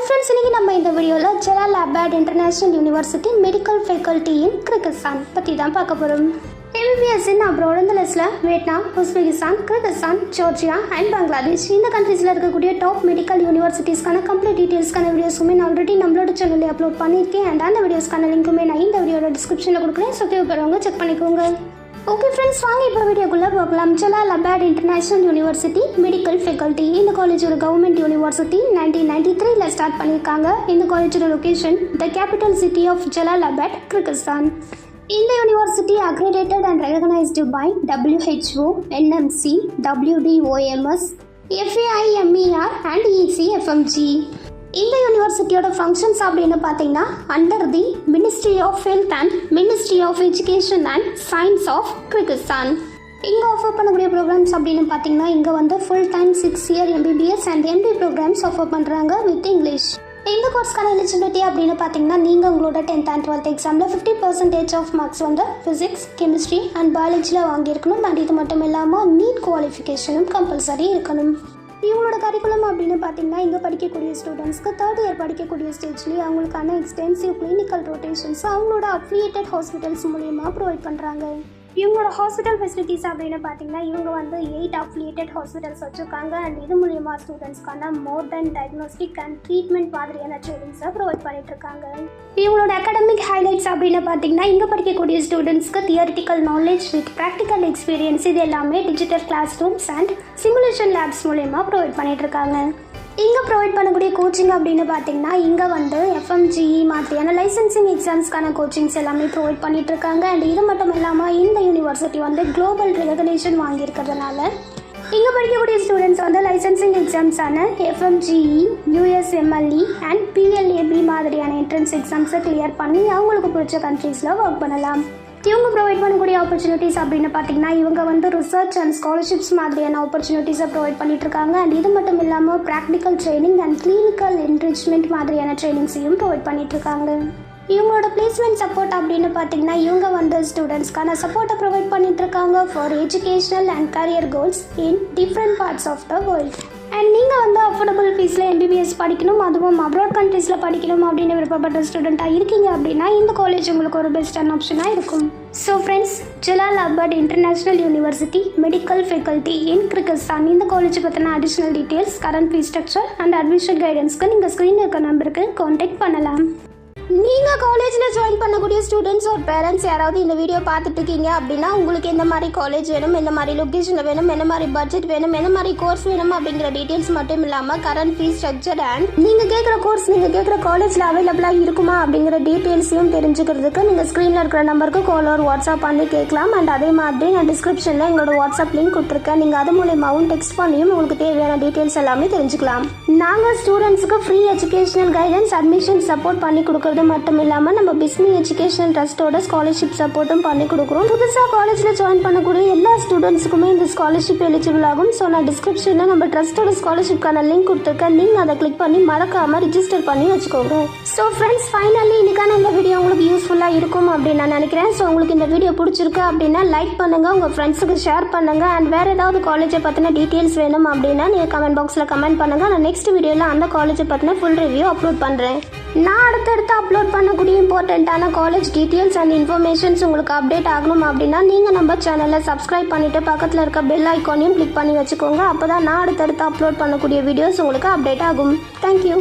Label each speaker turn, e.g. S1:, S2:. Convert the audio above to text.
S1: friends, இன்னைக்கு நம்ம இந்த வீடியோல Jalal-abad International University Medical Faculty in Kyrgyzstan பத்தி தான் பார்க்க போறோம். MBBS in abroad இந்த லிஸ்ட்ல Vietnam, Uzbekistan, Kyrgyzstan, Georgia and Bangladesh இந்த கண்ட்ரீஸ்ல இருக்கக்கூடிய டாப் மெடிக்கல் யூனிவர்சிட்டிஸ்க்கான கம்ப்ளீட் டீடைல்ஸ்க்கான வீடியோஸுமே நான் ஆல்ரெடி நம்மளோட சேனல்ல அப்லோட் பண்ணியிருக்கேன். அண்ட் அந்த வீடியோஸ்க்கான லிங்க்குமே நான் இந்த வீடியோட டிஸ்கிரிப்ஷன்ல கொடுக்குறேன். ஸோ தேவைப்படுறவங்க செக் பண்ணிக்கோங்க. ஓகே ஃப்ரெண்ட்ஸ், வாங்க இப்போ வீடியோக்குள்ளே பார்க்கலாம். Jalal-abad International University Medical Faculty இந்த காலேஜ் ஒரு கவர்மெண்ட் யூனிவர்சிட்டி 1993ல ஸ்டார்ட் பண்ணியிருக்காங்க. இந்த காலேஜோட location the capital city of Jalal-abad, Kyrgyzstan. இந்த university accredited and recognised by WHO, NMC, WDOMS, FAIMER and ECFMG. இந்த யூனிவர்சிட்டியோட ஃபங்க்ஷன்ஸ் அப்படின்னு பார்த்தீங்கன்னா under the ministry of health and ministry of education and science of Kyrgyzstan. இங்கே offer பண்ணக்கூடிய programmes அப்படின்னு பார்த்தீங்கன்னா இங்கே வந்து full time 6 year MBBS and MD programmes offer பண்ணுறாங்க வித் இங்கிலீஷ். இந்த கோர்ஸ்க்கான எலிஜிபிலிட்டி அப்படின்னு பார்த்தீங்கன்னா நீங்கள் உங்களோட 10th and 12th எக்ஸாமில் 50% ஆஃப் மார்க்ஸ் வந்து ஃபிசிக்ஸ், கெமிஸ்ட்ரி அண்ட் பயாலஜியில் வாங்கியிருக்கணும். அண்ட் இது மட்டும் இல்லாமல் நீட் குவாலிஃபிகேஷனும் கம்பல்சரி இருக்கணும். இவங்களோட கரிக்குலம் அப்படின்னு பார்த்தீங்கன்னா இங்கே படிக்கக்கூடிய ஸ்டூடெண்ட்ஸ்க்கு 3rd இயர் படிக்கக்கூடிய ஸ்டேஜ்லேயே அவங்களுக்கான எக்ஸ்டென்சிவ் கிளினிக்கல் ரொட்டேஷன்ஸ் அவங்களோட அஃபிலியேட்டட் ஹாஸ்பிட்டல்ஸ் மூலியமாக ப்ரொவைட் பண்ணுறாங்க. இவங்களோட ஹாஸ்பிட்டல் ஃபெசிலிட்டிஸ் அப்படின்னு பார்த்தீங்கன்னா இவங்க வந்து 8 அஃபிலியேட்டட் ஹாஸ்பிட்டல்ஸ் வச்சுருக்காங்க. அண்ட் இது மூலியமா ஸ்டூடெண்ட்ஸ்க்கான மோர் தென் டயக்னோஸ்டிக் அண்ட் ட்ரீட்மெண்ட் மாதிரியான ட்ரைனிங்ஸை ப்ரொவைட் பண்ணிட்டு இருக்காங்க. இவங்களோட அகாடமிக் ஹைலைட்ஸ் அப்படின்னு பார்த்தீங்கன்னா இங்கே படிக்கக்கூடிய ஸ்டூடெண்ட்ஸ்க்கு theoretical knowledge with practical experience இது எல்லாமே digital classrooms and simulation labs மூலயமா ப்ரொவைட் பண்ணிட்டு இருக்காங்க. இங்கே ப்ரொவைட் பண்ணக்கூடிய கோச்சிங் அப்படின்னு பார்த்தீங்கன்னா இங்கே வந்து FMGE மாதிரியான லைசன்சிங் எக்ஸாம்ஸ்க்கான கோச்சிங்ஸ் எல்லாமே ப்ரொவைட் பண்ணிட்டு இருக்காங்க. அண்ட் இது மட்டும் இல்லாமல் இந்த யூனிவர்சிட்டி வந்து குளோபல் ரெகக்னேஷன் வாங்கியிருக்கிறதுனால இங்கே படிக்கக்கூடிய ஸ்டூடெண்ட்ஸ் வந்து லைசன்சிங் எக்ஸாம்ஸான FMGE, USMLE அண்ட் PLAB மாதிரியான என்ட்ரன்ஸ் எக்ஸாம்ஸை கிளியர் பண்ணி அவங்களுக்கு பிடிச்ச கண்ட்ரீஸில் ஒர்க் பண்ணலாம். இவங்க ப்ரொவைட் பண்ணக்கூடிய ஆப்பர்ச்சுனிட்டிஸ் அப்படின்னு பார்த்தீங்கன்னா இவங்க வந்து ரிசர்ச் அண்ட் ஸ்காலர்ஷிப்ஸ் மாதிரியான ஆப்பர்ச்சுனிட்டிஸை ப்ரொவைட் பண்ணிட்டு இருக்காங்க. அண்ட் இது மட்டும் இல்லாமல் practical training and clinical enrichment மாதிரியான ட்ரைனிங்ஸையும் ப்ரொவைட் பண்ணிட்டு இருக்காங்க. இவங்களோட பிளேஸ்மெண்ட் சப்போர்ட் அப்படின்னு பார்த்தீங்கன்னா இவங்க வந்து ஸ்டூடெண்ட்ஸ்க்கான சப்போர்ட்டை ப்ரொவைட் பண்ணிட்டு இருக்காங்க for educational and career goals in different parts of the world. And நீங்கள் வந்து அஃபோர்டபுள் ஃபீஸில் MBBS படிக்கணும், அதுவும் அப்ராட் கண்ட்ரீஸில் படிக்கணும் அப்படின்னு விருப்பப்பட்ட ஸ்டூடெண்ட்டாக இருக்கீங்க அப்படின்னா இந்த காலேஜ் உங்களுக்கு ஒரு பெஸ்ட்டான ஆப்ஷனாக இருக்கும். So friends, Jalal-abad International University Medical Faculty in Kyrgyzstan இந்த காலேஜ் பற்றின additional details, current fees structure and admission கைடன்ஸ்க்கு நீங்கள் ஸ்க்ரீனில் இருக்க நம்பருக்கு கான்டாக்ட் பண்ணலாம். நீங்கள் காலேஜில் ஜாயின் பண்ணக்கூடிய ஸ்டூடெண்ட்ஸ் ஒரு பேரண்ட்ஸ் யாராவது இந்த வீடியோ பார்த்துட்டு இருக்கீங்க அப்படின்னா உங்களுக்கு எந்த மாதிரி காலேஜ் வேணும், எந்த மாதிரி லொக்கேஷனில் வேணும், என்ன மாதிரி பட்ஜெட் வேணும், என்ன மாதிரி கோர்ஸ் வேணும் அப்படிங்கிற டீட்டெயில்ஸ் மட்டும் இல்லாமல் கரண்ட் ஃபீஸ் ஸ்ட்ரக்சர் அண்ட் நீங்கள் கேட்குற கோர்ஸ் நீங்கள் கேட்குற காலேஜில் அவைலபிளாக இருக்குமா அப்படிங்கிற டீட்டெயில்ஸையும் தெரிஞ்சுக்கிறதுக்கு நீங்கள் ஸ்க்ரீனில் இருக்கிற நம்பருக்கு கால் ஒரு வாட்ஸ்அப் பண்ணி கேட்கலாம். அண்ட் அதே மாதிரி நான் டிஸ்கிரிப்ஷனில் எங்களோட வாட்ஸ்அப் லிங்க் கொடுத்துருக்கேன். நீங்கள் அது மூலியமாகவும் டெக்ஸ்ட் பண்ணியும் உங்களுக்கு தேவையான டீட்டெயில்ஸ் எல்லாமே தெரிஞ்சுக்கலாம். நாங்கள் ஸ்டூடெண்ட்ஸுக்கு free educational guidance, admission support பண்ணி கொடுக்குறது மட்டும் இல்லாமல் நம்ம பிஸ்மி எஜுகேஷனல் ட்ரஸ்டோட ஸ்காலர்ஷிப் சப்போர்ட்டும் பண்ணி கொடுக்குறோம். புதுசாக காலேஜில் ஜாயின் பண்ணக்கூடிய எல்லா ஸ்டூடெண்ட்ஸுக்குமே இந்த ஸ்காலர்ஷிப் எலிஜிபிள் ஆகும். ஸோ நான் டிஸ்கிரிப்ஷனில் நம்ம ட்ரஸ்டோட ஸ்காலர்ஷிப்கான லிங்க் கொடுத்துருக்கேன். நீங்கள் அதை கிளிக் பண்ணி மறக்காமல் ரிஜிஸ்டர் பண்ணி வச்சுக்கோங்க. ஸோ ஃப்ரெண்ட்ஸ், ஃபைனலி இன்னைக்கான இந்த வீடியோ உங்களுக்கு யூஸ்ஃபுல்லாக இருக்கும் அப்படின்னு நான் நினைக்கிறேன். ஸோ உங்களுக்கு இந்த வீடியோ பிடிச்சிருக்கு அப்படின்னா லைக் பண்ணுங்கள், உங்கள் ஃப்ரெண்ட்ஸுக்கு ஷேர் பண்ணுங்கள். அண்ட் வேறு ஏதாவது காலேஜை பற்றின டீட்டெயில்ஸ் வேணும் அப்படின்னா நீங்கள் கமெண்ட் பாக்ஸில் கமெண்ட் பண்ணுங்கள். நான் நெக்ஸ்ட் வீடியோவில் அந்த காலேஜை பற்றின ஃபுல் ரிவ்யூ அப்லோட் பண்ணுறேன். நான் அடுத்தடுத்து அப்லோட் பண்ணக்கூடிய இம்பார்ட்டண்ட்டான காலேஜ் டீட்டெயில்ஸ் அண்ட் இன்ஃபர்மேஷன்ஸ் உங்களுக்கு அப்டேட் ஆகணும் அப்படின்னா நீங்கள் நம்ம சேனலை சப்ஸ்கிரைப் பண்ணிவிட்டு பக்கத்தில் இருக்க பெல் ஐக்கானையும் கிளிக் பண்ணி வச்சுக்கோங்க. அப்போ தான் நான் அடுத்தடுத்து அப்லோட் பண்ணக்கூடிய வீடியோஸ் உங்களுக்கு அப்டேட் ஆகும். தேங்க்யூ.